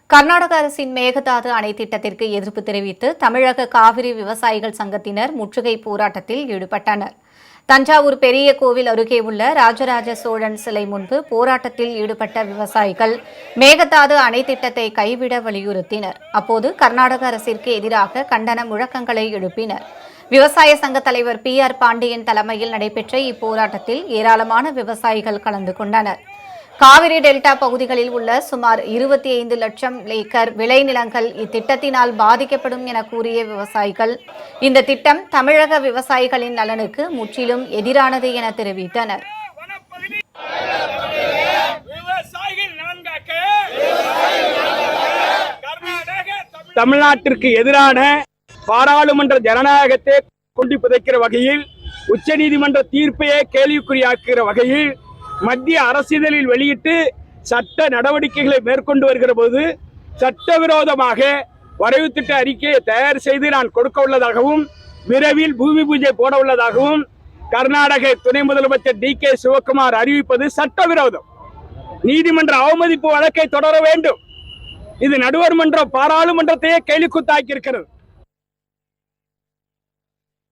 கர்நாடக அரசின் மேகதாது அணை திட்டத்திற்கு எதிர்ப்பு தெரிவித்து தமிழக காவிரி விவசாயிகள் சங்கத்தினர் முற்றுகை போராட்டத்தில் ஈடுபட்டனர். தஞ்சாவூர் பெரிய கோவில் அருகே உள்ள ராஜராஜ சோழன் சிலை முன்பு போராட்டத்தில் ஈடுபட்ட விவசாயிகள் மேகதாது அணை திட்டத்தை கைவிட வலியுறுத்தினர். அப்போது கர்நாடக அரசிற்கு எதிராக கண்டன முழக்கங்களை எழுப்பினர். விவசாய சங்க தலைவர் PR பாண்டியன் தலைமையில் நடைபெற்ற இப்போராட்டத்தில் ஏராளமான விவசாயிகள் கலந்து கொண்டனர். காவிரி டெல்டா பகுதிகளில் உள்ள சுமார் 25 லட்சம் ஏக்கர் விளைநிலங்கள் இத்திட்டத்தினால் பாதிக்கப்படும் என கூறிய விவசாயிகள் இந்த திட்டம் தமிழக விவசாயிகளின் நலனுக்கு முற்றிலும் எதிரானது என தெரிவித்தனர். தமிழ்நாட்டிற்கு எதிரான பாராளுமன்ற ஜனநாயகத்தை கொண்டு புதைக்கிற வகையில் உச்சநீதிமன்ற தீர்ப்பையே கேள்விக்குறியாக்குகிற வகையில் மத்திய அரசிதழில் வெளியிட்டு சட்ட நடவடிக்கைகளை மேற்கொண்டு வருகிற போது சட்டவிரோதமாக வரைவு திட்ட அறிக்கையை தயார் செய்து நான் கொடுக்க உள்ளதாகவும் விரைவில் பூமி பூஜை போட உள்ளதாகவும் கர்நாடக துணை முதலமைச்சர் DK சிவகுமார் அறிவிப்பது சட்டவிரோதம். நீதிமன்ற அவமதிப்பு வழக்கை தொடர வேண்டும். இது நடுவர் மன்றம் பாராளுமன்றத்தையே கேலிக்கூத்தாக்கி இருக்கிறது.